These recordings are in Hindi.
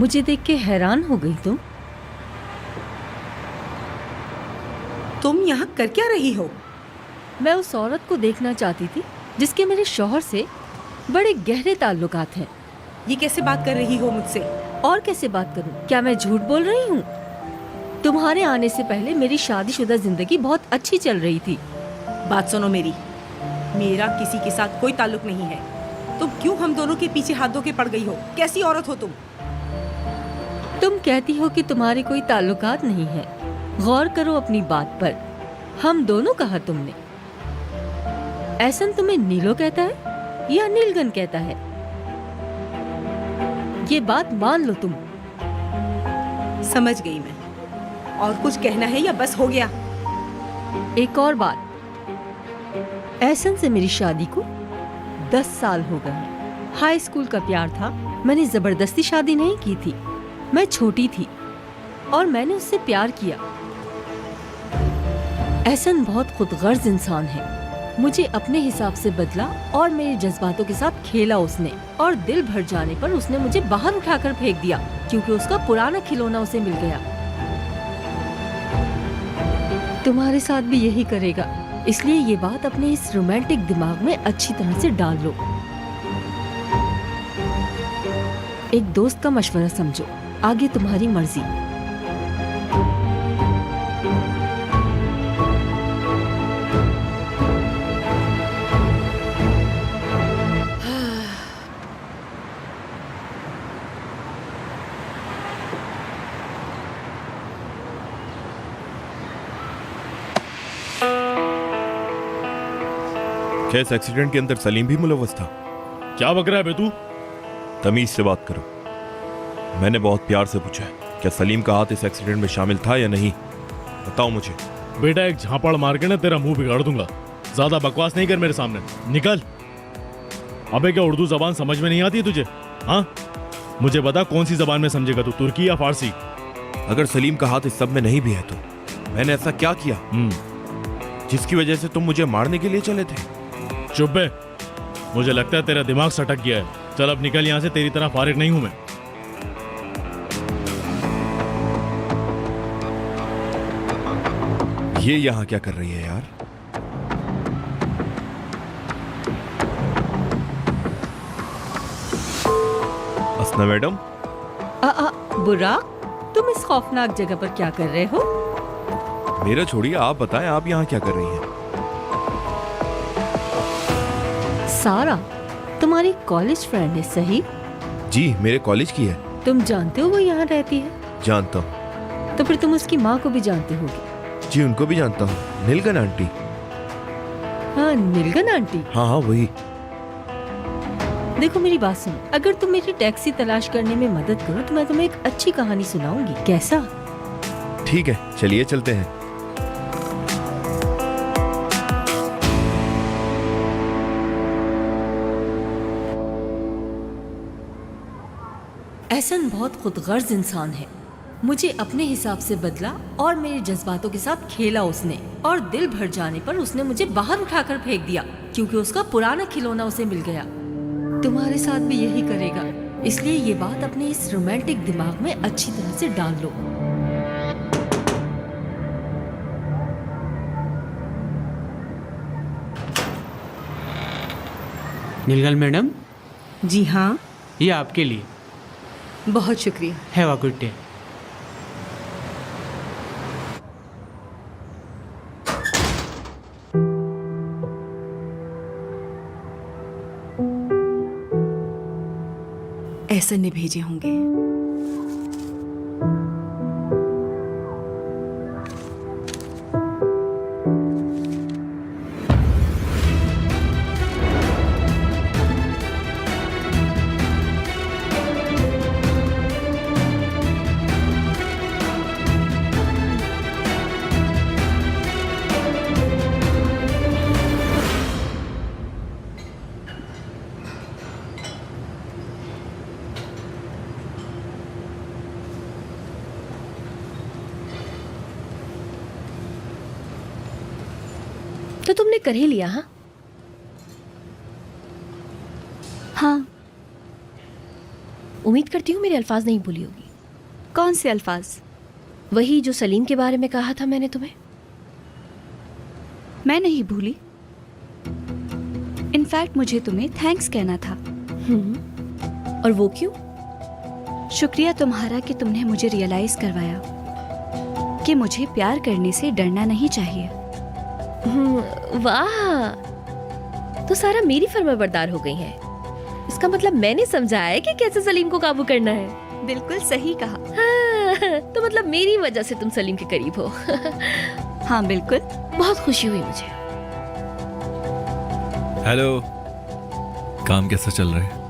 मुझे देख के हैरान हो गई तुम यहाँ कर क्या रही हो? मैं उस औरत को देखना चाहती थी जिसके मेरे शौहर से बड़े गहरे ताल्लुकात हैं। ये कैसे बात कर रही हो मुझसे? और कैसे बात करूं? क्या मैं झूठ बोल रही हूँ? तुम्हारे आने से पहले मेरी शादीशुदा जिंदगी बहुत अच्छी चल रही थी। बात सुनो मेरी, मेरा किसी के साथ कोई ताल्लुक नहीं है। तुम क्यों हम दोनों के पीछे हाथ धो के पड़ गई हो? कैसी औरत हो तुम? तुम कहती हो कि तुम्हारे कोई ताल्लुकात नहीं है। गौर करो अपनी बात पर। हम दोनों कहा तुमने। ऐसन तुम्हें नीलो कहता है या नीलगन कहता है? ये बात मान लो तुम। समझ गई मैं। और कुछ कहना है या बस हो गया? एक और बात, ऐसन से मेरी शादी को 10 साल हो गए। हाई स्कूल का प्यार था। मैंने जबरदस्ती शादी नहीं की थी। मैं छोटी थी और मैंने उससे प्यार किया। ऐसन बहुत खुदगर्ज इंसान है। मुझे अपने हिसाब से बदला और मेरे जज्बातों के साथ खेला उसने, और दिल भर जाने पर उसने मुझे बाहर उठाकर फेंक दिया क्योंकि उसका पुराना खिलौना उसे मिल गया। तुम्हारे साथ भी यही करेगा, इसलिए ये बात अपने इस रोमांटिक दिमाग में अच्छी तरह से डाल लो। एक दोस्त का मशवरा समझो, आगे तुम्हारी मर्जी। क्या इस एक्सीडेंट के अंदर सलीम भी मुलव्वस था? क्या बक रहा है बे तू? तमीज से बात करो। मैंने बहुत प्यार से पूछा है, क्या सलीम का हाथ इस एक्सीडेंट में शामिल था या नहीं? बताओ मुझे। बेटा एक झापड़ मार के ना तेरा मुंह बिगाड़ दूंगा। ज्यादा बकवास नहीं कर मेरे सामने, निकल। अबे क्या उर्दू जबान समझ में नहीं आती है तुझे? हाँ, मुझे बता कौन सी जबान में समझेगा तू, तुर्की या फारसी? अगर सलीम का हाथ इस सब में नहीं भी है तो मैंने ऐसा क्या किया जिसकी वजह से तुम मुझे मारने के लिए चले थे? चुप बे, मुझे लगता है तेरा दिमाग सटक गया है। चल अब निकल यहाँ से, तेरी तरह फारिग नहीं हूं मैं। ये यहाँ क्या कर रही है यार? असना मैडम। बुराक, तुम इस खौफनाक जगह पर क्या कर रहे हो? मेरा छोड़िए, आप बताएं आप यहाँ क्या कर रही हैं? सारा तुम्हारी कॉलेज फ्रेंड है, सही? जी, मेरे कॉलेज की है। तुम जानते हो वो यहाँ रहती है? जानता हूँ। तो फिर तुम उसकी माँ को भी जानते होगे? जी, उनको भी जानता हूँ, नीलगन आंटी। हाँ, नीलगन आंटी। हाँ हाँ वही। देखो मेरी बात सुनो, अगर तुम मेरी टैक्सी तलाश करने में मदद करो तो मैं तुम्हें एक अच्छी कहानी सुनाऊंगी, कैसा? ठीक है, चलिए चलते हैं। एहसन बहुत खुदगर्ज इंसान है। मुझे अपने हिसाब से बदला और मेरे जज्बातों के साथ खेला उसने, और दिल भर जाने पर उसने मुझे बाहर उठाकर फेंक दिया क्योंकि उसका पुराना खिलौना उसे मिल गया। तुम्हारे साथ भी यही करेगा, इसलिए ये बात अपने इस रोमांटिक दिमाग में अच्छी तरह से डाल लो। नीलगन मैडम। जी हाँ, ये आपके लिए। बहुत शुक्रिया। Have a good day. ऐसे ने भेजे होंगे। तो तुमने कर ही लिया? हाँ हाँ। उम्मीद करती हूँ मेरे अल्फाज नहीं भूली होगी। कौन से अल्फाज? वही जो सलीम के बारे में कहा था मैंने तुम्हें। मैं नहीं भूली। इनफैक्ट मुझे तुम्हें थैंक्स कहना था। और वो क्यों? शुक्रिया तुम्हारा कि तुमने मुझे रियलाइज करवाया कि मुझे प्यार करने से डरना नहीं चाहिए। वाह, तो सारा मेरी फर्माबरदार हो गई है। इसका मतलब मैंने समझाया है कि कैसे सलीम को काबू करना है। बिल्कुल सही कहा। हाँ, तो मतलब मेरी वजह से तुम सलीम के करीब हो। हाँ बिल्कुल। बहुत खुशी हुई मुझे। हेलो, काम कैसा चल रहा है?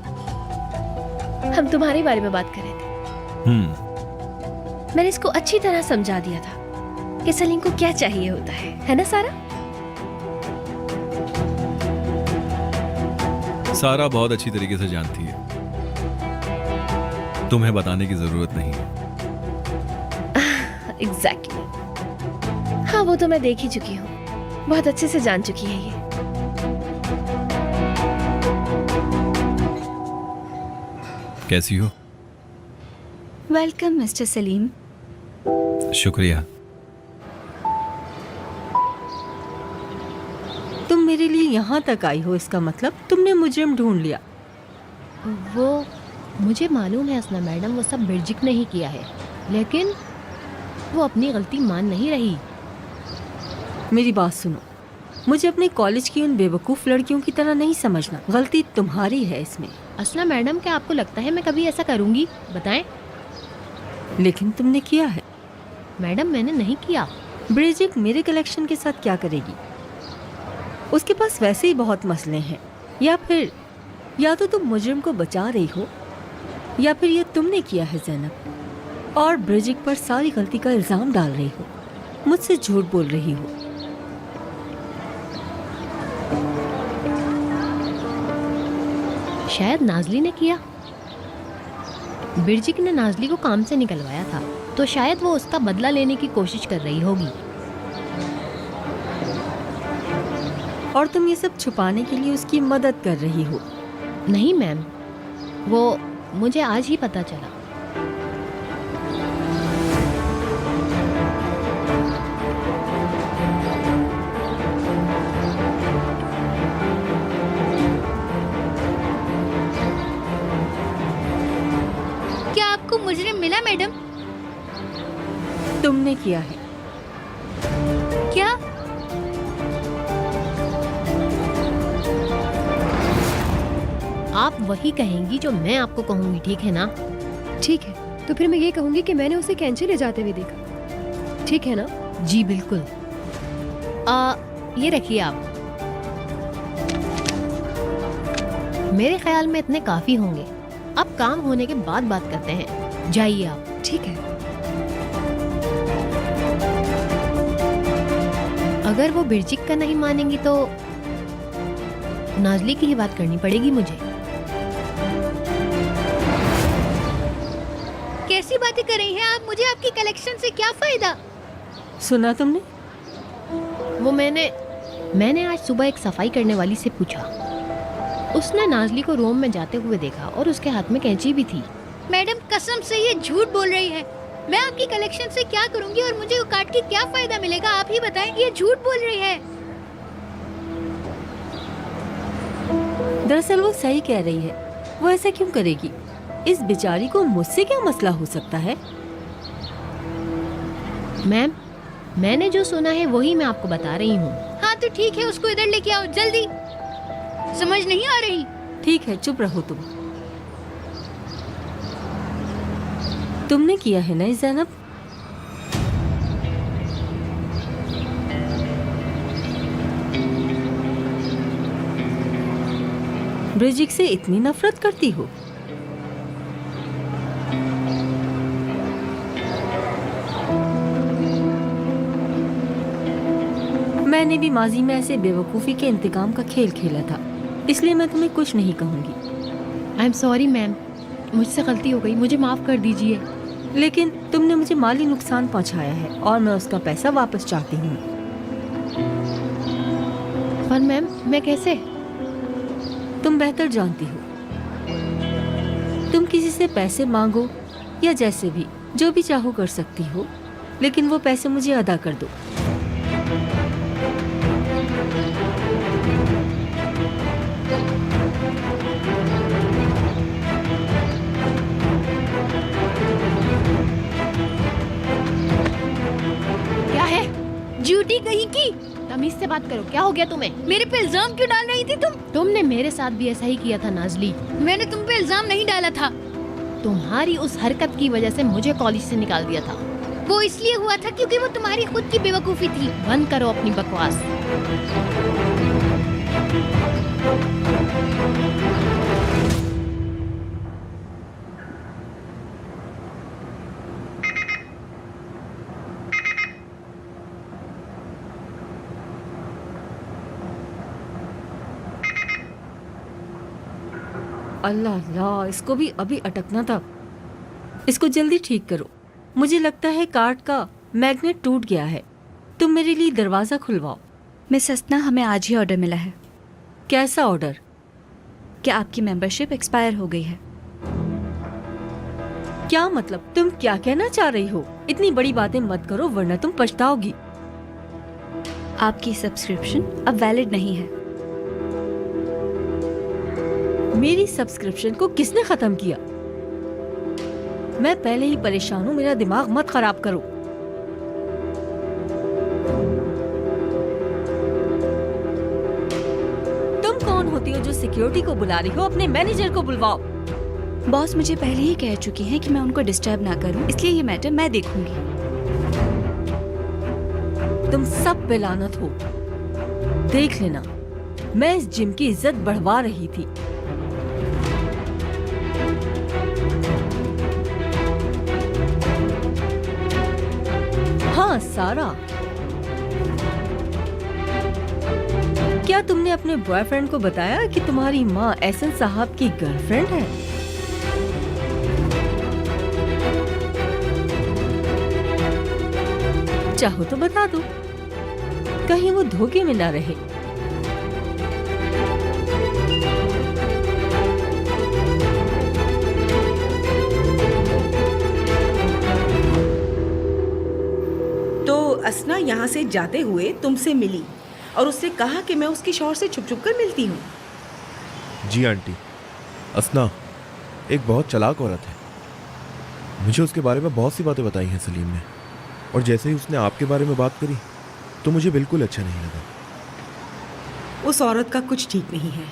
हम तुम्हारे बारे में बात कर रहे थे। मैंने इसको अच्छी तरह समझा दिया था कि सलीम को क्या चाहिए होता है ना सारा? सारा बहुत अच्छी तरीके से जानती है, तुम्हें बताने की जरूरत नहीं है। एग्जैक्टली। हाँ, वो तो मैं देख ही चुकी हूँ, बहुत अच्छे से जान चुकी है ये। कैसी हो? Welcome mister Salim. शुक्रिया। तुम मेरे लिए यहाँ तक आई हो, इसका मतलब तुमने मुजरिम ढूंढ लिया। वो मुझे मालूम है असना मैडम, वो सब बिरजिक ने ही किया है, लेकिन वो अपनी गलती मान नहीं रही। मेरी बात सुनो, मुझे अपने कॉलेज की उन बेवकूफ़ लड़कियों की तरह नहीं समझना। गलती तुम्हारी है इसमें। असना मैडम, क्या आपको लगता है मैं कभी ऐसा करूंगी? बताएं। लेकिन तुमने किया है। मैडम, मैंने नहीं किया। ब्रिजिक मेरे कलेक्शन के साथ क्या करेगी? उसके पास वैसे ही बहुत मसले हैं। या तो तुम मुजरिम को बचा रही हो, या फिर ये तुमने किया है ज़ैनब, और ब्रिजिक पर सारी गलती का इल्ज़ाम डाल रही हो, मुझसे झूठ बोल रही हो। शायद नाजली ने किया। बिरजिक ने नाजली को काम से निकलवाया था, तो शायद वो उसका बदला लेने की कोशिश कर रही होगी। और तुम ये सब छुपाने के लिए उसकी मदद कर रही हो। नहीं मैम, वो मुझे आज ही पता चला। क्या आपको मुजरिम मिला मैडम? तुमने किया है। क्या? आप वही कहेंगी जो मैं आपको कहूंगी, ठीक है ना? ठीक है, तो फिर मैं ये कहूंगी कि मैंने उसे कैंची ले जाते हुए देखा। ठीक है ना? जी बिल्कुल। ये रखिए आप। मेरे ख्याल में इतने काफी होंगे। अब काम होने के बाद बात करते हैं। जाइए आप। ठीक है। अगर वो बिरजिक का नहीं मानेंगी तो नाजली की ही बात करनी पड़ेगी मुझे। कैसी बातें कर रही हैं आप? मुझे आपकी कलेक्शन से क्या फायदा? सुना तुमने? वो मैंने आज सुबह एक सफाई करने वाली से पूछा। उसने नाजली को रूम में जाते हुए देखा और उसके हाथ में कैंची भी थी। मैडम, कसम से ये झूठ बोल रही है। मैं आपकी कलेक्शन से क्या करूंगी और मुझे वो काट के क्या फायदा मिलेगा? आप ही बताएं। ये झूठ बोल रही है। दरअसल वो सही कह रही है। वो ऐसा क्यों करेगी? इस बेचारी को मुझसे क्या मसला हो सकता है? मैम, मैंने जो सुना है वही मैं आपको बता रही हूँ। हाँ तो ठीक है, उसको इधर लेके आओ जल्दी। समझ नहीं आ रही? ठीक है, चुप रहो तुम। तुमने किया है ना ज़ैनब? ब्रिजिक से इतनी नफरत करती हो? मैंने भी माजी में ऐसे बेवकूफ़ी के इंतकाम का खेल खेला था, इसलिए मैं तुम्हें कुछ नहीं कहूँगी। आई एम सॉरी मैम, मुझसे गलती हो गई, मुझे माफ़ कर दीजिए। लेकिन तुमने मुझे माली नुकसान पहुँचाया है और मैं उसका पैसा वापस चाहती हूँ। पर मैम, मैं कैसे? तुम बेहतर जानती हो। तुम किसी से पैसे मांगो या जैसे भी, जो भी चाहो कर सकती हो, लेकिन वो पैसे मुझे अदा कर दो। क्या है? झूठी कहीं की। तमीज से बात करो, क्या हो गया तुम्हें? मेरे पे इल्जाम क्यों डाल रही थी तुम? तुमने मेरे साथ भी ऐसा ही किया था नाजली। मैंने तुम पे इल्जाम नहीं डाला था। तुम्हारी उस हरकत की वजह से मुझे कॉलेज से निकाल दिया था। वो इसलिए हुआ था क्योंकि वो तुम्हारी खुद की बेवकूफी थी। बंद करो अपनी बकवास। अल्लाह अल्लाह, इसको भी अभी अटकना था। इसको जल्दी ठीक करो। मुझे लगता है कार्ड का मैग्नेट टूट गया है। तुम मेरे लिए दरवाजा खुलवाओ। मिस हसना, हमें आज ही ऑर्डर मिला है। कैसा ऑर्डर? क्या आपकी मेंबरशिप एक्सपायर हो गई है? क्या मतलब? तुम क्या कहना चाह रही हो? इतनी बड़ी बातें मत करो वरना तुम पछताओगी। आपकी सब्सक्रिप्शन अब वैलिड नहीं है। मेरी सब्सक्रिप्शन को किसने खत्म किया? मैं पहले ही परेशान हूँ, मेरा दिमाग मत खराब करो। तुम कौन होती हो जो सिक्योरिटी को बुला रही हो? अपने मैनेजर को बुलवाओ। बॉस मुझे पहले ही कह चुकी हैं कि मैं उनको डिस्टर्ब ना करूं, इसलिए ये मैटर मैं देखूंगी। तुम सब पे लानत हो। देख लेना, मैं इस जिम की इज्जत बढ़वा रही थी। हाँ सारा, क्या तुमने अपने बॉयफ्रेंड को बताया कि तुम्हारी माँ एहसन साहब की गर्लफ्रेंड है? चाहो तो बता दो, कहीं वो धोखे में ना रहे। असना यहाँ से जाते हुए तुमसे मिली और उसने कहा कि मैं उसके शौहर से छुप छुप कर मिलती हूँ। जी आंटी, असना एक बहुत चालाक औरत है। मुझे उसके बारे में बहुत सी बातें बताई हैं सलीम ने, और जैसे ही उसने आपके बारे में बात करी तो मुझे बिल्कुल अच्छा नहीं लगा। उस औरत का कुछ ठीक नहीं है।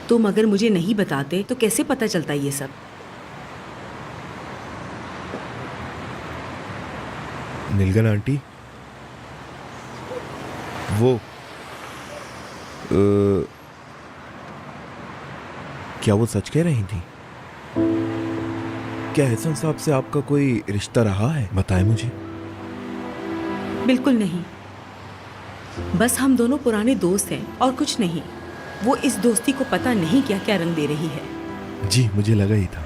तुम अगर मुझे नहीं बताते तो कैसे पता चलता ये सब? नीलगन आंटी, वो क्या वो सच कह रही थी? क्या एहसन साहब से आपका कोई रिश्ता रहा है? बताएं मुझे। बिल्कुल नहीं, बस हम दोनों पुराने दोस्त हैं और कुछ नहीं। वो इस दोस्ती को पता नहीं क्या क्या रंग दे रही है। जी मुझे लगा ही था।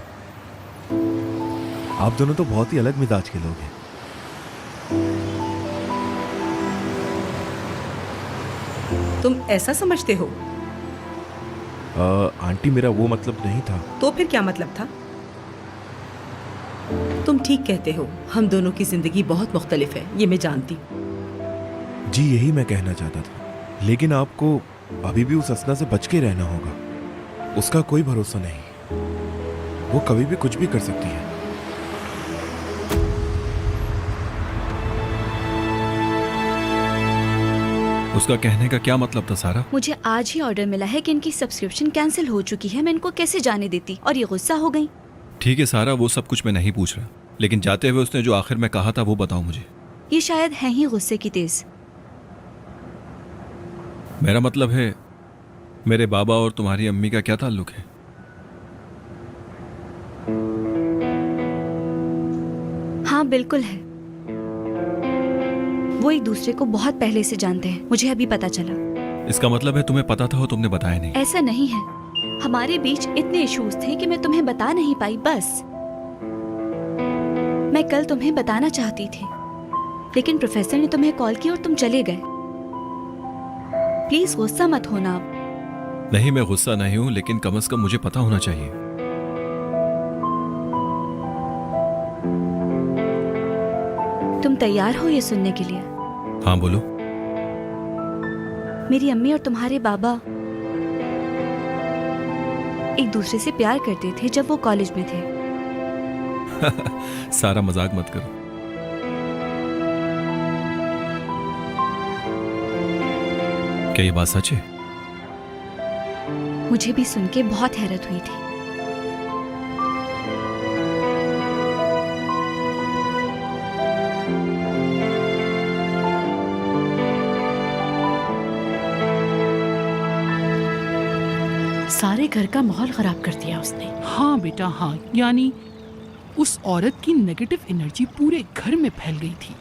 आप दोनों तो बहुत ही अलग मिजाज के लोग हैं। तुम ऐसा समझते हो? आंटी मेरा वो मतलब नहीं था। तो फिर क्या मतलब था? तुम ठीक कहते हो, हम दोनों की जिंदगी बहुत मुख्तलिफ है, ये मैं जानती। जी यही मैं कहना चाहता था, लेकिन आपको अभी भी उस असना से बच के रहना होगा। उसका कोई भरोसा नहीं, वो कभी भी कुछ भी कर सकती है। उसका कहने का क्या मतलब था सारा? मुझे आज ही ऑर्डर मिला है कि इनकी सब्सक्रिप्शन कैंसिल हो चुकी है। मैं इनको कैसे जाने देती, और ये गुस्सा हो गई। ठीक है सारा, वो सब कुछ मैं नहीं पूछ रहा, लेकिन जाते हुए उसने जो आखिर में कहा था वो बताओ मुझे। ये शायद है ही गुस्से की तेज। मेरा मतलब है, मेरे बाबा और तुम्हारी अम्मी का क्या ताल्लुक है? हाँ बिल्कुल है, वो एक दूसरे को बहुत पहले से जानते हैं। मुझे अभी पता चला। इसका मतलब है तुम्हें पता था और तुमने बताया नहीं? ऐसा नहीं है, हमारे बीच इतने इश्यूज थे कि मैं तुम्हें बता नहीं पाई। बस मैं कल तुम्हें बताना चाहती थी, लेकिन प्रोफेसर ने तुम्हें कॉल की और तुम चले गए। प्लीज गुस्सा मत होना आप। नहीं, मैं गुस्सा नहीं हूं, लेकिन कम से कम मुझे पता होना चाहिए। तुम तैयार हो ये सुनने के लिए? हाँ बोलो। मेरी अम्मी और तुम्हारे बाबा एक दूसरे से प्यार करते थे जब वो कॉलेज में थे। सारा मजाक मत करो। क्या ये बात सच है? मुझे भी सुन के बहुत हैरत हुई थी। सारे घर का माहौल खराब कर दिया उसने। हाँ बेटा हाँ, यानी उस औरत की नेगेटिव एनर्जी पूरे घर में फैल गई थी।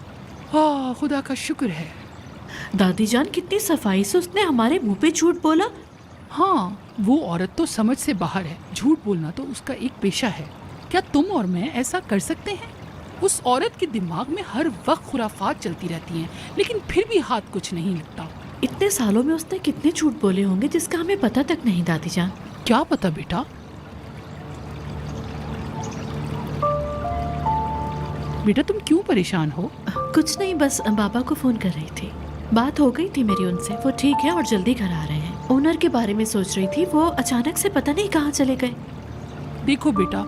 हाँ खुदा का शुक्र है। दादी जान कितनी सफाई से उसने हमारे मुंह पे झूठ बोला। हाँ वो औरत तो समझ से बाहर है। झूठ बोलना तो उसका एक पेशा है। क्या तुम और मैं ऐसा कर सकते हैं? उस औरत के दिमाग में हर वक्त खुराफात चलती रहती हैं, लेकिन फिर भी हाथ कुछ नहीं लगता। इतने सालों में उसने कितने झूठ बोले होंगे जिसका हमें पता तक नहीं दादी जान। क्या पता बेटा? बेटा तुम क्यों परेशान हो? कुछ नहीं, बस बाबा को फोन कर रही थी। बात हो गई थी मेरी उनसे, वो ठीक है और जल्दी घर आ रहे हैं। ओनर के बारे में सोच रही थी, वो अचानक से पता नहीं कहाँ चले गए। देखो बेटा,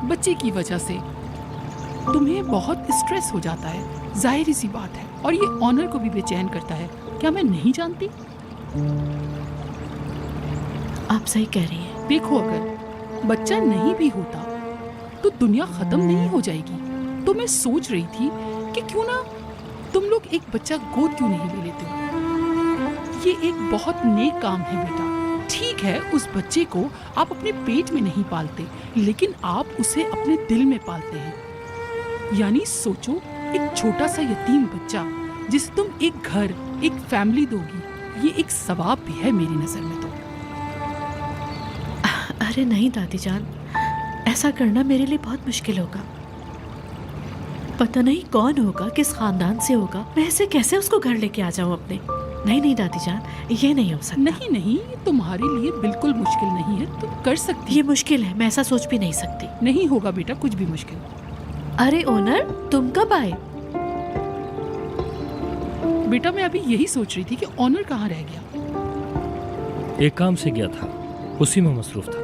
बच्चे की वजह से तुम्हें बहुत स्ट्रेस हो जाता है, जाहिर सी बात है, और ये ऑनर को भी बेचैन करता है। क्या मैं नहीं जानती? आप सही कह रही हैं। देखो अगर बच्चा नहीं भी होता तो दुनिया खत्म नहीं हो जाएगी। तो मैं सोच रही थी कि क्यों ना तुम लोग एक बच्चा गोद क्यों नहीं ले लेते हो। ये एक बहुत नेक काम है बेटा। ठीक है उस बच्चे को आप अपने पेट में नहीं पालते, लेकिन आप उसे अपने दिल में पालते हैं। यानी सोचो, एक छोटा सा यतीम बच्चा जिसे तुम एक घर, एक फैमिली दोगी, ये एक सवाब भी है मेरी नजर में तो। अरे नहीं दादी जान, ऐसा करना मेरे लिए बहुत मुश्किल होगा। पता नहीं कौन होगा, किस खानदान से होगा, मैं ऐसे कैसे उसको घर लेके आ जाऊं अपने। नहीं नहीं दादी जान, ये नहीं हो सकता। नहीं नहीं, तुम्हारे लिए बिल्कुल मुश्किल नहीं है, तुम कर सकती। ये मुश्किल है, मैं ऐसा सोच भी नहीं सकती। नहीं होगा बेटा कुछ भी मुश्किल। अरे ओनर, तुम कब आए? बेटा मैं अभी यही सोच रही थी कि ऑनर कहाँ रह गया। एक काम से गया था, उसी में मसरूफ था।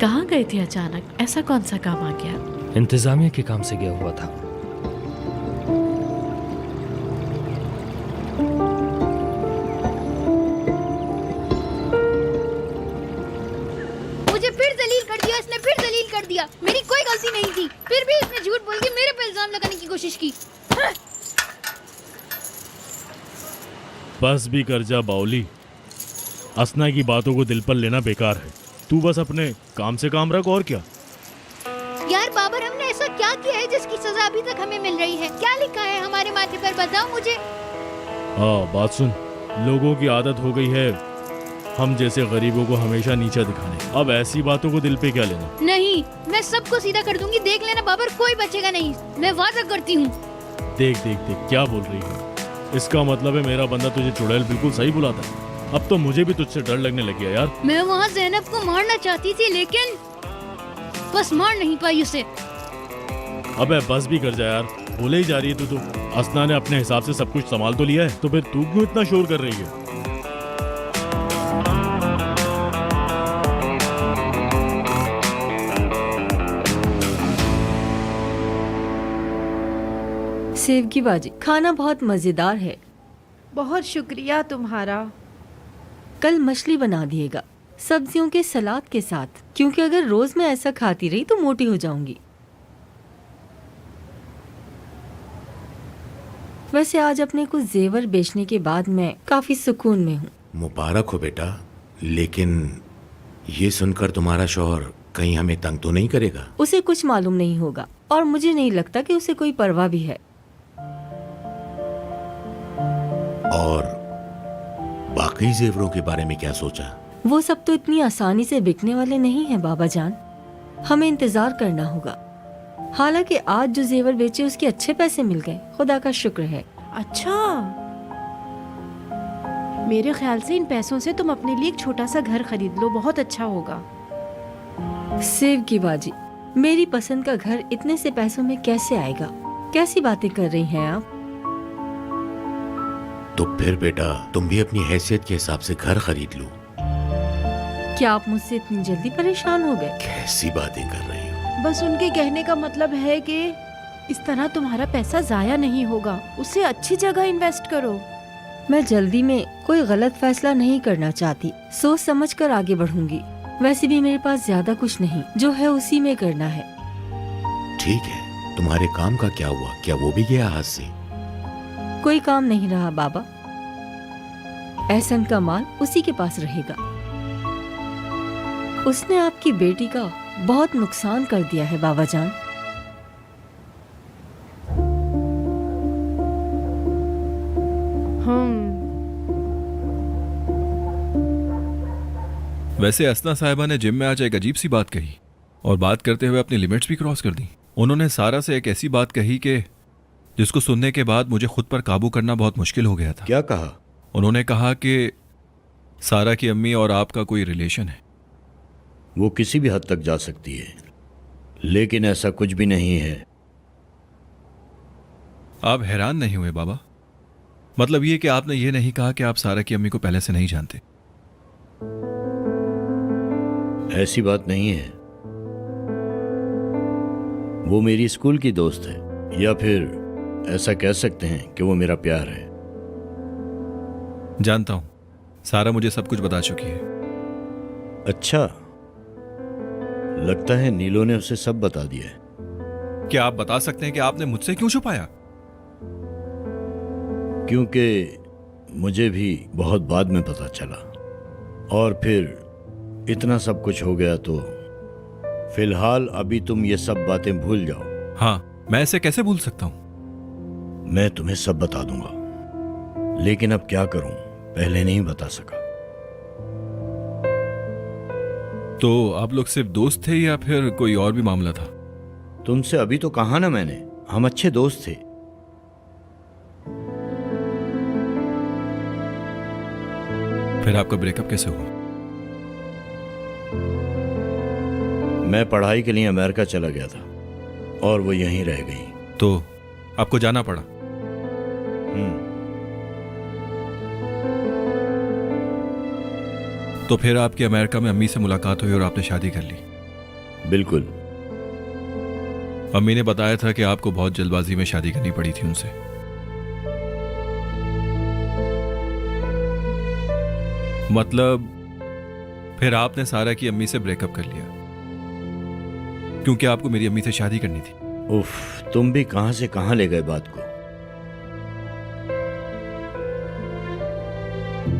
कहाँ गए थे अचानक? ऐसा कौन सा काम आ गया? इंतजामिया के काम से गया हुआ था। मुझे फिर जलील कर दिया इसने, फिर जलील कर दिया। मेरी कोई गलती नहीं थी, फिर भी इसने झूठ बोल के मेरे पे इल्जाम लगाने की कोशिश की। बस भी कर जा बाउली। असना की बातों को दिल पर लेना बेकार है। तू बस अपने काम से काम रख, और क्या। यार बाबर, हमने ऐसा क्या किया है जिसकी सजा अभी तक हमें मिल रही है? क्या लिखा है हमारे माथे पर, बताओ मुझे। हाँ बात सुन, लोगों की आदत हो गई है हम जैसे गरीबों को हमेशा नीचा दिखाने। अब ऐसी बातों को दिल पे क्या लेना। नहीं, मैं सबको सीधा कर दूंगी, देख लेना बाबर, कोई बचेगा नहीं, मैं वादा करती हूँ। देख देख देख क्या बोल रही है। इसका मतलब है मेरा बंदा तुझे चुड़ैल बिल्कुल सही बुलाता है। अब तो मुझे भी तुझसे डर लगने लग गया यार। मैं वहाँ ज़ैनब को मारना चाहती थी, लेकिन बस मार नहीं पाई उसे। अबे बस भी कर जा यार, बोले ही जा रही है तू। असना ने अपने हिसाब से सब कुछ संभाल तो लिया है, तो फिर तू क्यों इतना शोर कर रही है। सेव की भाजी, खाना बहुत मजेदार है। बहुत शुक्रिया तुम्हारा। कल मछली बना दिएगा सब्जियों के सलाद के साथ, क्योंकि अगर रोज मैं ऐसा खाती रही तो मोटी हो जाऊंगी। वैसे आज अपने कुछ जेवर बेचने के बाद मैं काफी सुकून में हूँ। मुबारक हो बेटा, लेकिन ये सुनकर तुम्हारा शौहर कहीं हमें तंग तो नहीं करेगा? उसे कुछ मालूम नहीं होगा, और मुझे नहीं लगता कि उसे कोई परवाह भी है। और बाकी जेवरों के बारे में क्या सोचा? वो सब तो इतनी आसानी से बिकने वाले नहीं हैं बाबा जान, हमें इंतजार करना होगा। हालांकि आज जो जेवर बेचे उसके अच्छे पैसे मिल गए, खुदा का शुक्र है। अच्छा, मेरे ख्याल से इन पैसों से तुम अपने लिए एक छोटा सा घर खरीद लो, बहुत अच्छा होगा। सेव की बाजी, मेरी पसंद का घर इतने से पैसों में कैसे आएगा? कैसी बातें कर रही हैं आप? तो फिर बेटा तुम भी अपनी हैसियत के हिसाब से घर खरीद लो। क्या आप मुझसे इतनी जल्दी परेशान हो गए? कैसी बातें कर रही हो? बस उनके कहने का मतलब है कि इस तरह तुम्हारा पैसा जाया नहीं होगा, उसे अच्छी जगह इन्वेस्ट करो। मैं जल्दी में कोई गलत फैसला नहीं करना चाहती, सोच समझ कर आगे बढ़ूंगी। वैसे भी मेरे पास ज्यादा कुछ नहीं, जो है उसी में करना है। ठीक है, तुम्हारे काम का क्या हुआ? क्या वो भी गया हाथ से? कोई काम नहीं रहा बाबा, एहसन का माल उसी के पास रहेगा। उसने आपकी बेटी का बहुत नुकसान कर दिया है बाबा जान। वैसे असना साहिबा ने जिम में आज एक अजीब सी बात कही और बात करते हुए अपनी लिमिट्स भी क्रॉस कर दी। उन्होंने सारा से एक ऐसी बात कही कि जिसको सुनने के बाद मुझे खुद पर काबू करना बहुत मुश्किल हो गया था। क्या कहा? उन्होंने कहा कि सारा की अम्मी और आपका कोई रिलेशन है। वो किसी भी हद तक जा सकती है, लेकिन ऐसा कुछ भी नहीं है। आप हैरान नहीं हुए बाबा? मतलब ये कि आपने ये नहीं कहा कि आप सारा की अम्मी को पहले से नहीं जानते? ऐसी बात नहीं है। वो मेरी स्कूल की दोस्त है, या फिर ऐसा कह सकते हैं कि वो मेरा प्यार है। जानता हूं, सारा मुझे सब कुछ बता चुकी है। अच्छा, लगता है नीलो ने उसे सब बता दिया है। क्या आप बता सकते हैं कि आपने मुझसे क्यों छुपाया? क्योंकि मुझे भी बहुत बाद में पता चला, और फिर इतना सब कुछ हो गया, तो फिलहाल अभी तुम ये सब बातें भूल जाओ। हाँ, मैं इसे कैसे भूल सकता हूं? मैं तुम्हें सब बता दूंगा, लेकिन अब क्या करूं, पहले नहीं बता सका। तो आप लोग सिर्फ दोस्त थे या फिर कोई और भी मामला था? तुमसे अभी तो कहा ना मैंने, हम अच्छे दोस्त थे। फिर आपका ब्रेकअप कैसे हुआ? मैं पढ़ाई के लिए अमेरिका चला गया था और वो यहीं रह गई। तो आपको जाना पड़ा? तो फिर आपकी अमेरिका में अम्मी से मुलाकात हुई और आपने शादी कर ली? बिल्कुल। अम्मी ने बताया था कि आपको बहुत जल्दबाजी में शादी करनी पड़ी थी उनसे। मतलब फिर आपने सारा की अम्मी से ब्रेकअप कर लिया क्योंकि आपको मेरी अम्मी से शादी करनी थी। उफ, तुम भी कहां से कहां ले गए बात को।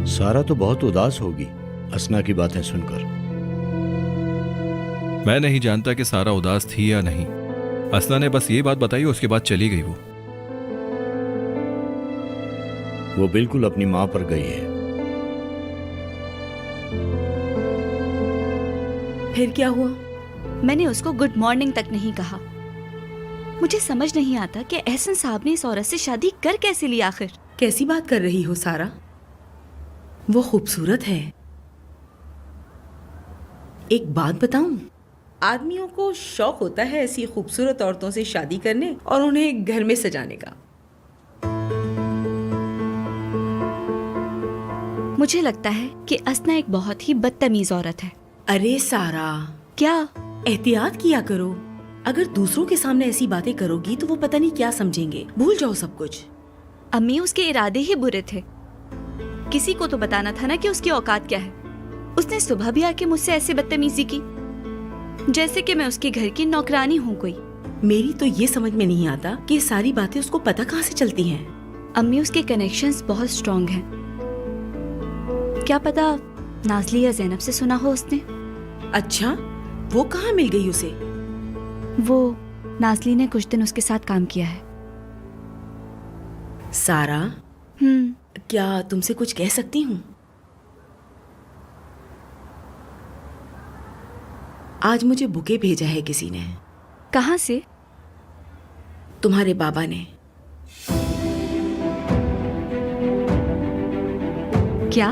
सारा तो बहुत उदास होगी असना की बातें सुनकर। मैं नहीं जानता कि सारा उदास थी या नहीं। असना ने बस ये बात बताई, उसके बाद चली गई। वो बिल्कुल अपनी मां पर गई है। फिर क्या हुआ? मैंने उसको गुड मॉर्निंग तक नहीं कहा। मुझे समझ नहीं आता कि एहसन साहब ने इस औरत से शादी कर कैसे ली आखिर। कैसी बात कर रही हो सारा? वो खूबसूरत है। एक बात बताऊं, आदमियों को शौक होता है ऐसी खूबसूरत औरतों से शादी करने और उन्हें घर में सजाने का। मुझे लगता है कि असना एक बहुत ही बदतमीज औरत है। अरे सारा, क्या? एहतियात किया करो। अगर दूसरों के सामने ऐसी बातें करोगी तो वो पता नहीं क्या समझेंगे। भूल जाओ सब कुछ। अम्मी, उसके इरादे ही बुरे थे। किसी को तो बताना था ना कि उसकी औकात क्या है। उसने सुबह भी आके मुझसे ऐसे बदतमीजी की जैसे कि मैं उसके घर की नौकरानी हूँ कोई। मेरी तो ये समझ में नहीं आता कि ये सारी बातें उसको पता कहाँ से चलती हैं। अम्मी, उसके कनेक्शंस बहुत स्ट्रॉन्ग हैं। क्या पता नाज़ली या ज़ैनब से सुना हो उसने। अच्छा, वो कहाँ मिल गई उसे? वो नाज़ली ने कुछ दिन उसके साथ काम किया है। सारा, क्या तुमसे कुछ कह सकती हूँ? आज मुझे बुके भेजा है किसी ने। कहाँ से? तुम्हारे बाबा ने। क्या?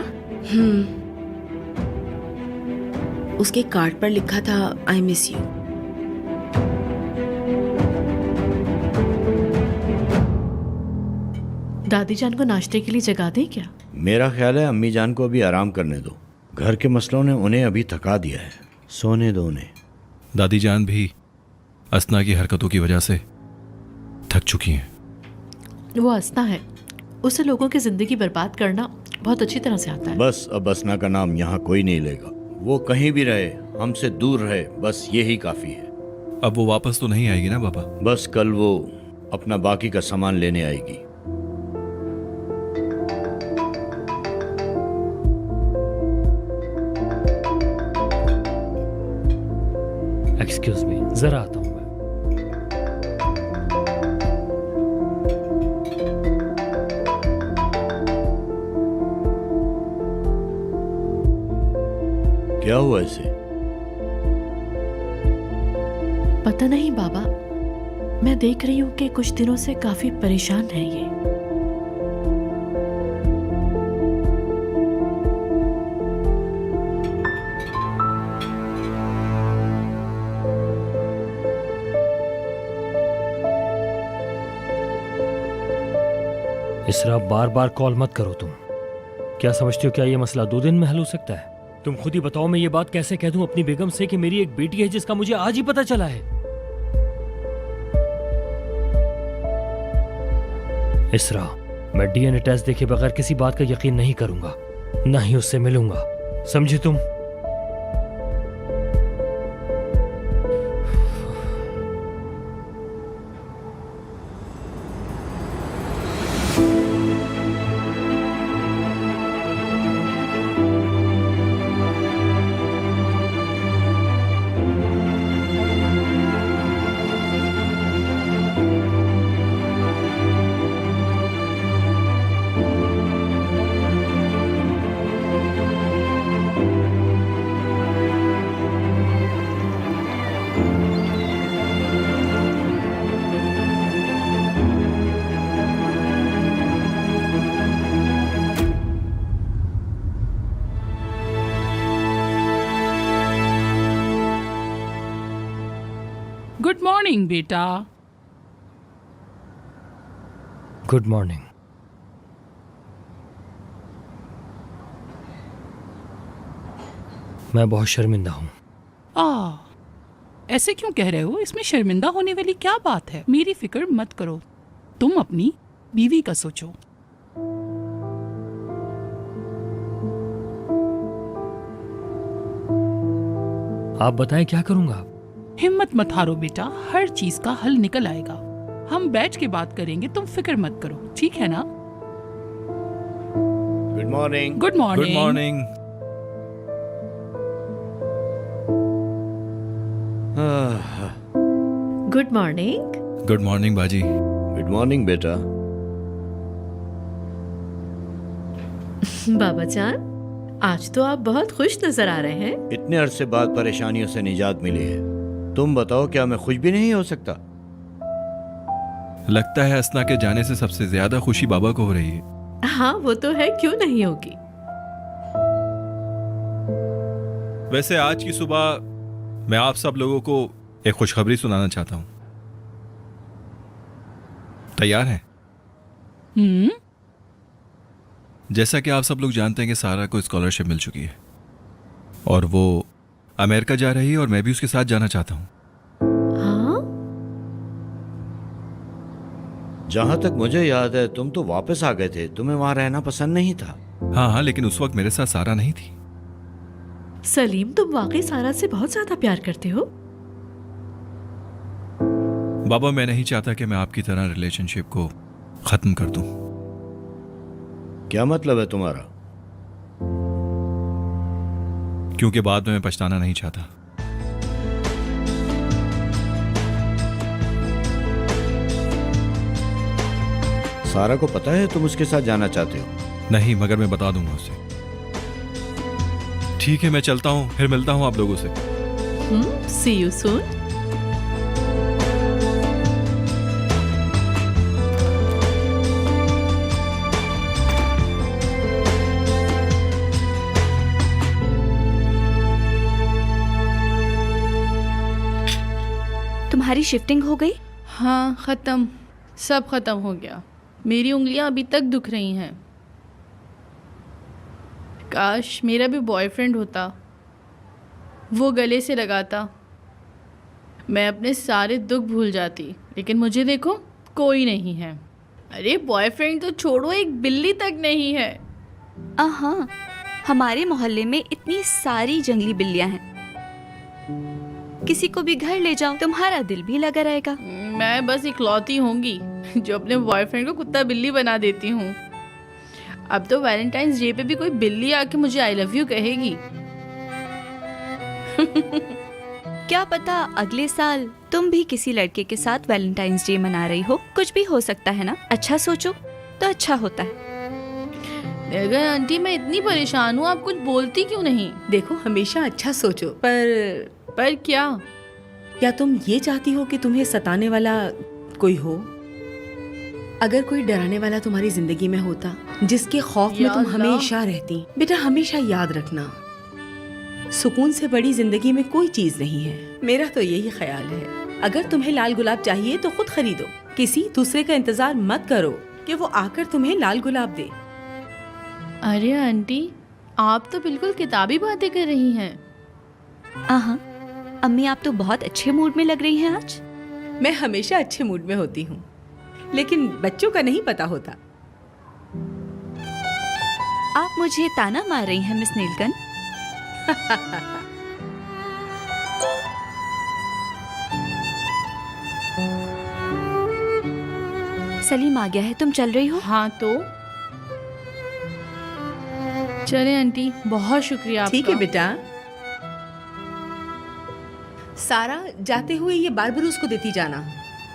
उसके कार्ड पर लिखा था आई मिस यू। दादी जान को नाश्ते के लिए जगा दें क्या? मेरा ख्याल है अम्मी जान को अभी आराम करने दो। घर के मसलों ने उन्हें अभी थका दिया है, सोने दो उन्हें। दादी जान भी असना की हरकतों की वजह से थक चुकी हैं। वो असना है, उसे लोगों की जिंदगी बर्बाद करना बहुत अच्छी तरह से आता है। बस अब असना का नाम यहाँ कोई नहीं लेगा। वो कहीं भी रहे, हमसे दूर रहे, बस यही काफी है। अब वो वापस तो नहीं आएगी ना पापा? बस कल वो अपना बाकी का सामान लेने आएगी। एक्सक्यूज मी, जरा आता हूँ मैं। क्या हुआ इसे? पता नहीं बाबा, मैं देख रही हूँ कि कुछ दिनों से काफी परेशान है ये। इसरा, बार बार कॉल मत करो तुम। क्या समझती हो क्या ये मसला 2 दिन में हल हो सकता है? तुम खुद ही बताओ, मैं ये बात कैसे कह दूं अपनी बेगम से कि मेरी एक बेटी है जिसका मुझे आज ही पता चला है। इसरा, मैं डीएनए टेस्ट देखे बगैर किसी बात का यकीन नहीं करूंगा, ना ही उससे मिलूंगा, समझे तुम? गुड मॉर्निंग बेटा। Good morning. मैं बहुत शर्मिंदा हूँ। ऐसे क्यों कह रहे हो? इसमें शर्मिंदा होने वाली क्या बात है? मेरी फिक्र मत करो, तुम अपनी बीवी का सोचो। आप बताएं क्या करूंगा? हिम्मत मत हारो बेटा, हर चीज का हल निकल आएगा। हम बैठ के बात करेंगे, तुम फिक्र मत करो, ठीक है ना? Good morning. Good morning. Good morning. Good morning. Good morning बाजी। गुड मॉर्निंग बेटा। बाबा जान, आज तो आप बहुत खुश नजर आ रहे हैं। इतने अरसे बाद परेशानियों से निजात मिली है। तुम बताओ, क्या मैं खुश भी नहीं हो सकता? लगता है असना के जाने से सबसे ज्यादा खुशी बाबा को हो रही है। हाँ वो तो है, क्यों नहीं होगी। वैसे आज की सुबह मैं आप सब लोगों को एक खुशखबरी सुनाना चाहता हूं। तैयार हैं? जैसा कि आप सब लोग जानते हैं कि सारा को स्कॉलरशिप मिल चुकी है और वो अमेरिका जा रही है और मैं भी उसके साथ जाना चाहता हूं। हाँ? जहां तक मुझे याद है तुम तो वापस आ गए थे, तुम्हें वहां रहना पसंद नहीं था। हाँ हाँ, लेकिन उस वक्त मेरे साथ सारा नहीं थी। सलीम, तुम वाकई सारा से बहुत ज्यादा प्यार करते हो। बाबा, मैं नहीं चाहता कि मैं आपकी तरह रिलेशनशिप को खत्म कर दूं। क्या मतलब है तुम्हारा? क्योंकि बाद में मैं पछताना नहीं चाहता। सारा को पता है तुम उसके साथ जाना चाहते हो? नहीं, मगर मैं बता दूंगा उसे। ठीक है, मैं चलता हूं, फिर मिलता हूं आप लोगों से। See you soon. तुम्हारी शिफ्टिंग हो गई? हाँ, खत्म, सब खत्म हो गया। मेरी उंगलियां अभी तक दुख रही हैं। काश मेरा भी बॉयफ्रेंड होता, वो गले से लगाता, मैं अपने सारे दुख भूल जाती। लेकिन मुझे देखो, कोई नहीं है। अरे बॉयफ्रेंड तो छोड़ो, एक बिल्ली तक नहीं है। हाँ, हमारे मोहल्ले में इतनी सारी जंगली बिल्लियां हैं, किसी को भी घर ले जाओ, तुम्हारा दिल भी लगा रहेगा। मैं बस इकलौती होंगी जो अपने बॉयफ्रेंड को कुत्ता बिल्ली बना देती हूँ। अब तो वैलेंटाइंस डे पे भी कोई बिल्ली आके मुझे आई लव यू कहेगी। क्या पता अगले साल तुम भी किसी लड़के के साथ वैलेंटाइंस डे मना रही हो, कुछ भी हो सकता है ना। अच्छा सोचो तो अच्छा होता है। अगर आंटी मैं इतनी परेशान हूँ, आप कुछ बोलती क्यों नहीं? देखो, हमेशा अच्छा सोचो। पर क्या? क्या तुम ये चाहती हो कि तुम्हें सताने वाला कोई हो? अगर कोई डराने वाला तुम्हारी जिंदगी में होता, जिसके खौफ में तुम हमेशा रहती, बेटा हमेशा याद रखना, सुकून से बड़ी जिंदगी में कोई चीज नहीं है। मेरा तो यही ख्याल है। अगर तुम्हें लाल गुलाब चाहिए तो खुद खरीदो, किसी दूसरे का इंतजार मत करो कि वो आकर तुम्हें लाल गुलाब दे। अरे आंटी, आप तो बिल्कुल किताबी बातें कर रही हैं। हाँ, अम्मी आप तो बहुत अच्छे मूड में लग रही हैं आज। मैं हमेशा अच्छे मूड में होती हूँ, लेकिन बच्चों का नहीं पता होता। आप मुझे ताना मार रही हैं मिस नीलकंठ? सलीम आ गया है, तुम चल रही हो? हाँ तो चले आंटी, बहुत शुक्रिया आपका। ठीक है बेटा। सारा, जाते हुए ये बारबरूस को देती जाना।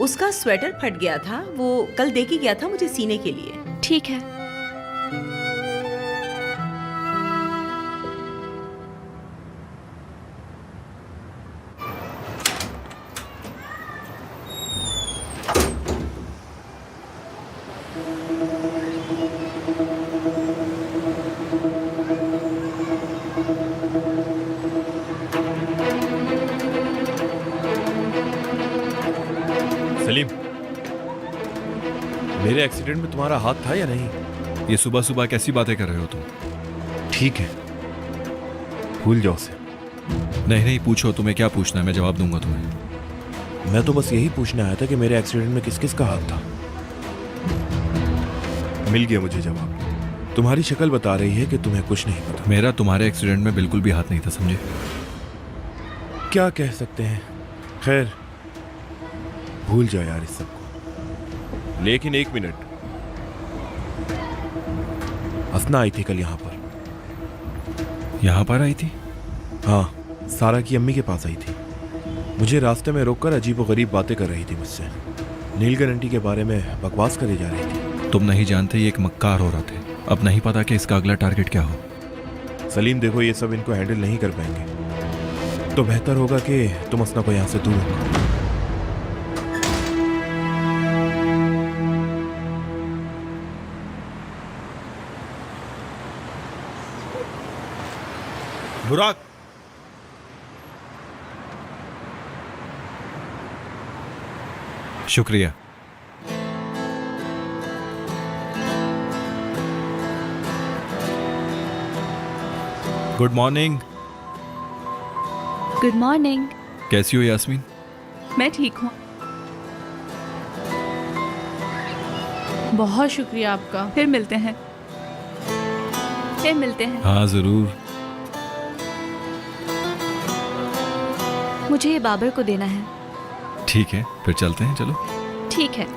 उसका स्वेटर फट गया था, वो कल दे के गया था मुझे सीने के लिए। ठीक है। सलीम, मेरे एक्सीडेंट में तुम्हारा हाथ था या नहीं? ये सुबह सुबह कैसी बातें कर रहे हो तुम? ठीक है, भूल जाओ उसे। नहीं नहीं, पूछो, तुम्हें क्या पूछना है, मैं जवाब दूंगा तुम्हें। मैं तो बस यही पूछने आया था कि मेरे एक्सीडेंट में किस किस का हाथ था। मिल गया मुझे जवाब। तुम्हारी शक्ल बता रही है कि तुम्हें कुछ नहीं पता। मेरा तुम्हारे एक्सीडेंट में बिल्कुल भी हाथ नहीं था, समझे? क्या कह सकते हैं, खैर भूल जाओ यार इस सबको। लेकिन एक मिनट, असना आई थी कल यहाँ पर। यहाँ पर आई थी? हाँ, सारा की अम्मी के पास आई थी। मुझे रास्ते में रोककर अजीबोगरीब बातें कर रही थी मुझसे। नीलकंठ आंटी के बारे में बकवास करे जा रही थी। तुम नहीं जानते ये एक मक्कार हो रहा थे। अब नहीं पता कि इसका अगला टारगेट क्या हो। सलीम देखो, ये सब इनको हैंडल नहीं कर पाएंगे, तो बेहतर होगा कि तुम असना को यहाँ से दूर रखो। बुराक, शुक्रिया। Good morning. Good morning. कैसी हो यास्मीन? मैं ठीक हूँ। बहुत शुक्रिया आपका। फिर मिलते हैं। फिर मिलते हैं। हाँ जरूर। मुझे ये बाबर को देना है। ठीक है, फिर चलते हैं, चलो। ठीक है।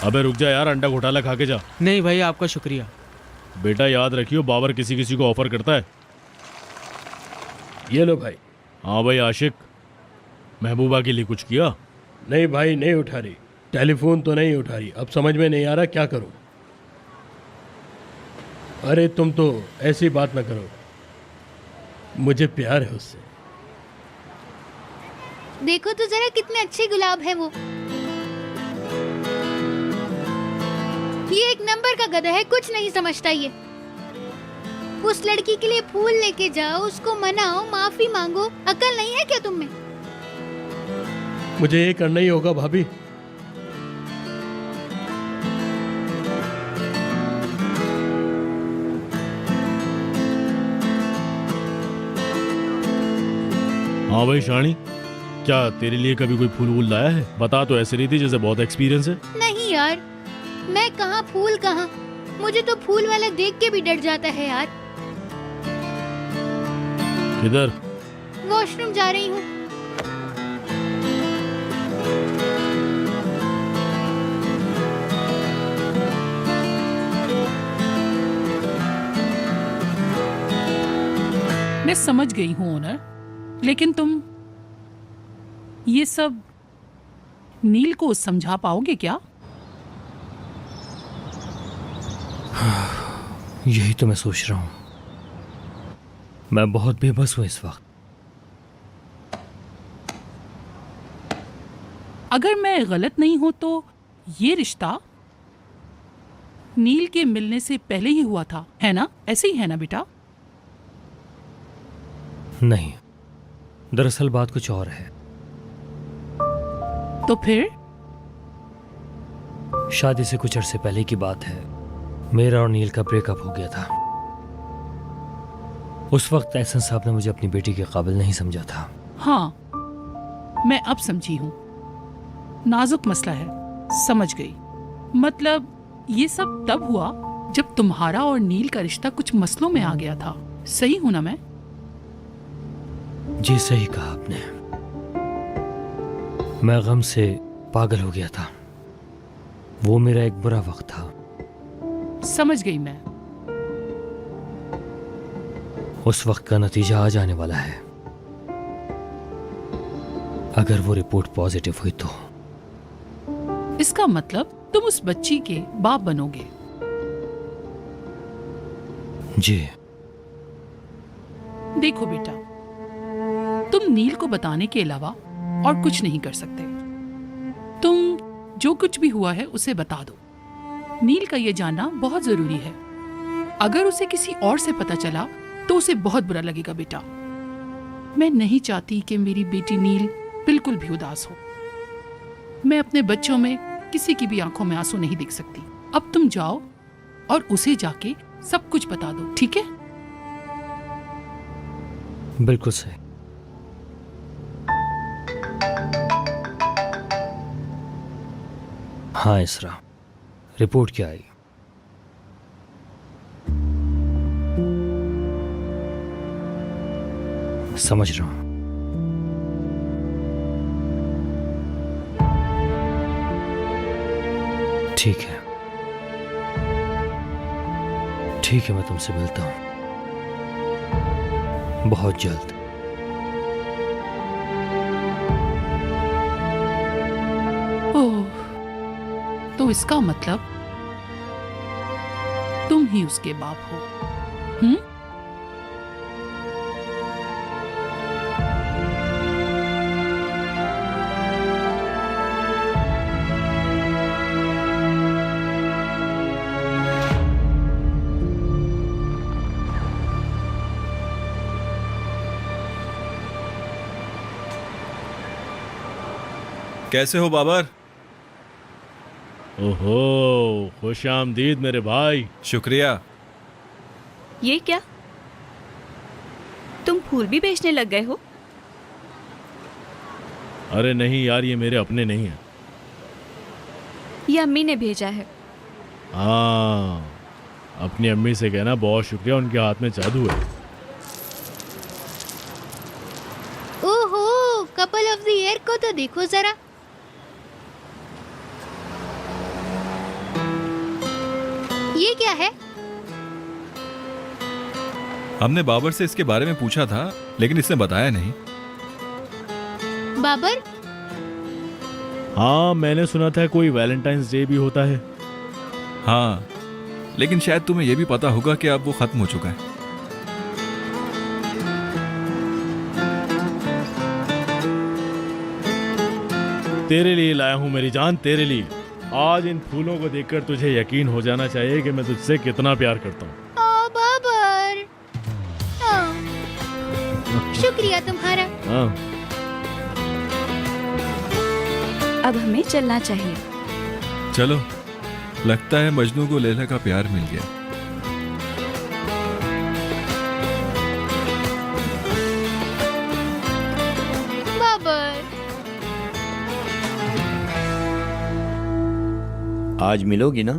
अबे रुक जा यार, अंडा घोटाला खा के जा। नहीं भाई, आपका शुक्रिया। बेटा याद रखियो, बाबर किसी किसी को ऑफर करता है। ये लो भाई। हाँ भाई आशिक, महबूबा के लिए कुछ किया? नहीं भाई, नहीं उठा रही, टेलीफोन तो नहीं उठा रही। अब समझ में नहीं आ रहा क्या करूं। अरे तुम तो ऐसी बात ना करो, मुझे प्यार है उससे। देखो तो जरा कितने अच्छे गुलाब हैं वो। नंबर का गधा है, कुछ नहीं समझता ये। उस लड़की के लिए फूल लेके जाओ, उसको मनाओ, माफी मांगो, अकल नहीं है क्या तुम में? मुझे ये करना ही होगा भाभी। हाँ भाई शानी, क्या तेरे लिए कभी कोई फूल वूल लाया है? बता तो ऐसे रही थी जैसे बहुत एक्सपीरियंस है। नहीं यार, मैं कहाँ फूल कहाँ, मुझे तो फूल वाला देख के भी डर जाता है यार। किधर? वॉशरूम जा रही हूँ। मैं समझ गई हूँ ओनर, लेकिन तुम ये सब नील को समझा पाओगे क्या? यही तो मैं सोच रहा हूँ। मैं बहुत बेबस हूँ इस वक्त। अगर मैं गलत नहीं हूं तो ये रिश्ता नील के मिलने से पहले ही हुआ था, है ना? ऐसे ही है ना बेटा? नहीं, दरअसल बात कुछ और है। तो फिर? शादी से कुछ अरसे पहले की बात है। मेरा और नील का ब्रेकअप हो गया था। उस वक्त एहसन साहब ने मुझे अपनी बेटी के काबिल नहीं समझा था। हाँ, मैं अब समझी हूँ। नाजुक मसला है, समझ गई। मतलब ये सब तब हुआ जब तुम्हारा और नील का रिश्ता कुछ मसलों में आ गया था। सही हूं ना मैं? जी सही कहा आपने। मैं गम से पागल हो गया था। वो मेरा एक बुरा वक्त था। समझ गई मैं। उस वक्त का नतीजा आ जाने वाला है। अगर वो रिपोर्ट पॉजिटिव हुई तो इसका मतलब तुम उस बच्ची के बाप बनोगे। जी। देखो बेटा, तुम नील को बताने के अलावा और कुछ नहीं कर सकते। तुम जो कुछ भी हुआ है उसे बता दो। नील का ये जानना बहुत जरूरी है। अगर उसे किसी और से पता चला तो उसे बहुत बुरा लगेगा बेटा। मैं नहीं चाहती कि मेरी बेटी नील बिल्कुल भी उदास हो। मैं अपने बच्चों में किसी की भी आंखों में आंसू नहीं देख सकती। अब तुम जाओ और उसे जाके सब कुछ बता दो, ठीक है? बिल्कुल सही। हाँ इसरा, रिपोर्ट क्या आई? समझ रहा हूं। ठीक है, ठीक है, मैं तुमसे मिलता हूं बहुत जल्द। ओह, तो इसका मतलब तुम ही उसके बाप हो, हम्म? कैसे हो बाबर? ओहो, खुश आमदीद मेरे भाई। शुक्रिया। ये क्या, तुम फूल भी बेचने लग गए हो? अरे नहीं यार, ये मेरे अपने नहीं है। ये अम्मी ने भेजा है। हाँ, अपनी अम्मी से कहना बहुत शुक्रिया, उनके हाथ में जादू है। ओहो, कपल ऑफ द ईयर को तो देखो जरा। ये क्या है? हमने बाबर से इसके बारे में पूछा था, लेकिन इसने बताया नहीं। बाबर? हाँ, मैंने सुना था कोई वैलेंटाइंस डे भी होता है। हाँ, लेकिन शायद तुम्हें यह भी पता होगा कि अब वो खत्म हो चुका है। तेरे लिए लाया हूं मेरी जान, तेरे लिए। आज इन फूलों को देखकर तुझे यकीन हो जाना चाहिए कि मैं तुझसे कितना प्यार करता हूँ। ओ बाबर, शुक्रिया तुम्हारा। हाँ। अब हमें चलना चाहिए। चलो, लगता है मजनू को लैला का प्यार मिल गया। बाबर, आज मिलोगी ना?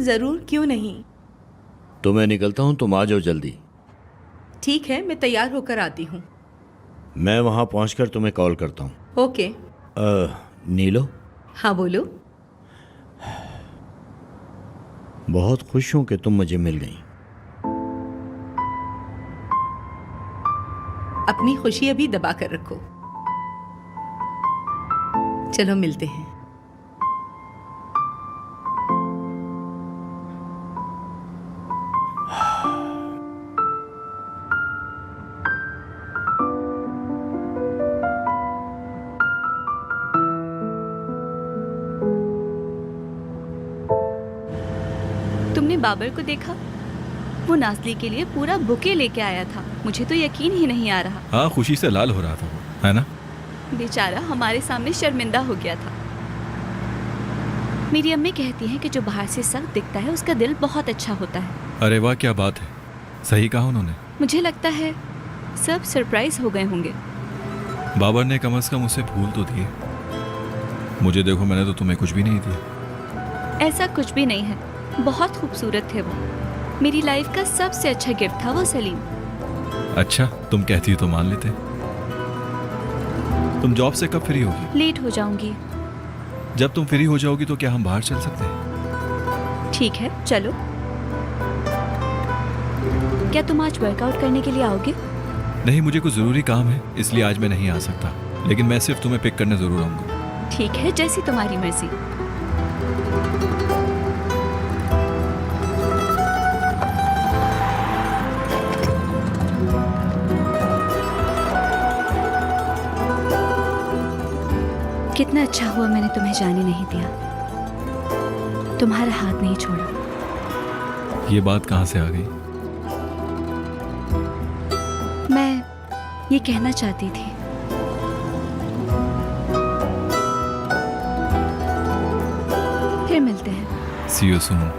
जरूर, क्यों नहीं। तो मैं निकलता हूँ, तुम आ जाओ जल्दी। ठीक है, मैं तैयार होकर आती हूँ। मैं वहाँ पहुँचकर तुम्हें कॉल करता हूँ। ओके। नीलो, हाँ बोलो। बहुत खुश हूँ कि तुम मुझे मिल गई। अपनी खुशी अभी दबा कर रखो। चलो मिलते हैं। तुमने बाबर को देखा? वो नाज़ली के लिए पूरा बुके लेके आया था। मुझे तो यकीन ही नहीं आ रहा। हाँ, खुशी से लाल हो रहा था वो, है ना? बेचारा हमारे सामने शर्मिंदा हो गया था। मेरी अम्मी कहती हैं कि जो बाहर से सख्त दिखता है उसका दिल बहुत अच्छा होता है। अरे वाह, क्या बात है, सही कहा उन्होंने। मुझे लगता है सब सरप्राइज हो गए होंगे। बाबर ने कम से कम उसे फूल तो दिए। मुझे देखो, मैंने तो तुम्हें कुछ भी नहीं दिया। ऐसा कुछ भी नहीं है, बहुत खूबसूरत थे वो। मेरी लाइफ का सबसे अच्छा गिफ्ट था वो सलीम। अच्छा, तुम कहती हो तो मान लेते। तुम जॉब से कब फ्री होगी? लेट हो जाऊंगी। जब तुम फ्री हो जाओगी तो क्या हम बाहर चल सकते हैं? ठीक है, चलो। क्या तुम आज वर्कआउट करने के लिए आओगे? नहीं, मुझे कुछ जरूरी काम है, इसलिए आज मैं नहीं आ सकता, लेकिन मैं सिर्फ तुम्हें पिक करने जरूर आऊंगा। ठीक है, जैसी तुम्हारी मर्जी। कितना अच्छा हुआ मैंने तुम्हें जाने नहीं दिया, तुम्हारा हाथ नहीं छोड़ा। ये बात कहाँ से आ गई? मैं ये कहना चाहती थी। फिर मिलते हैं। See you soon.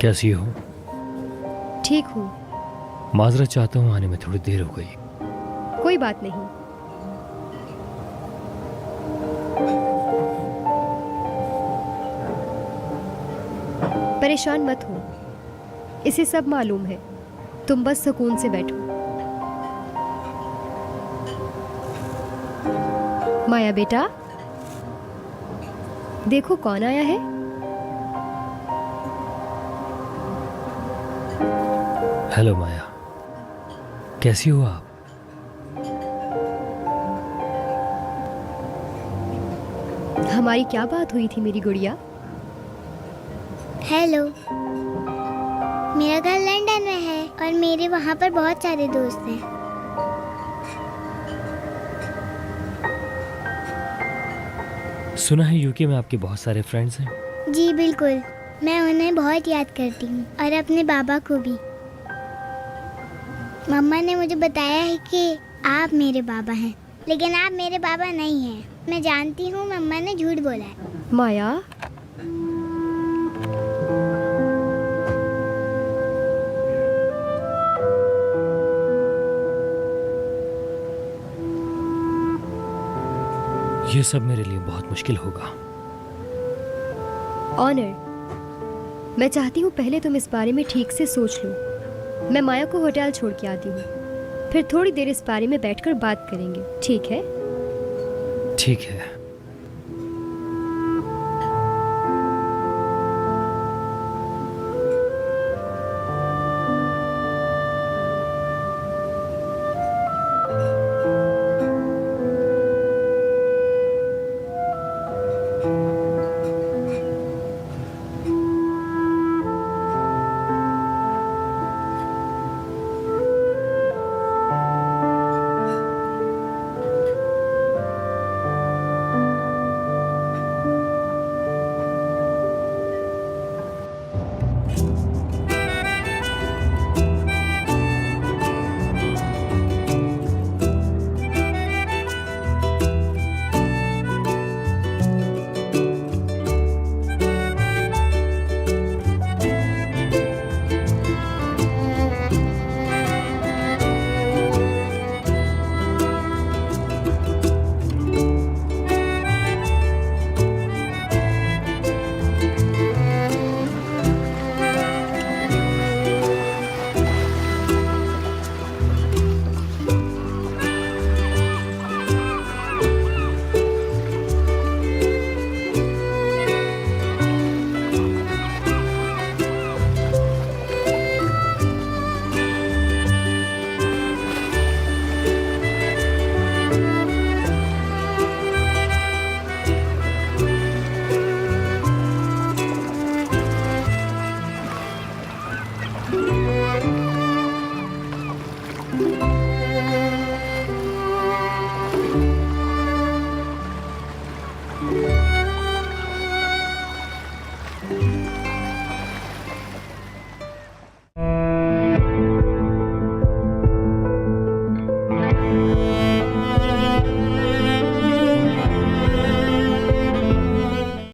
कैसी हो? ठीक हूँ। माजरत चाहता हूँ, आने में थोड़ी देर हो गई। कोई बात नहीं। परेशान मत हो, इसे सब मालूम है। तुम बस सुकून से बैठो। माया बेटा, देखो कौन आया है। हेलो माया, कैसी हो आप? हमारी क्या बात हुई थी मेरी गुड़िया? हेलो, मेरा घर लंदन में है और मेरे वहाँ पर बहुत सारे दोस्त हैं। सुना है यूके में आपके बहुत सारे फ्रेंड्स हैं। जी बिल्कुल, मैं उन्हें बहुत याद करती हूँ और अपने बाबा को भी। मम्मा ने मुझे बताया है कि आप मेरे बाबा हैं, लेकिन आप मेरे बाबा नहीं हैं। मैं जानती हूँ मम्मा ने झूठ बोला है। माया, ये सब मेरे लिए बहुत मुश्किल होगा। ऑनर, मैं चाहती हूँ पहले तुम इस बारे में ठीक से सोच लो। मैं माया को होटल छोड़ के आती हूँ, फिर थोड़ी देर इस बारे में बैठकर बात करेंगे, ठीक है? ठीक है।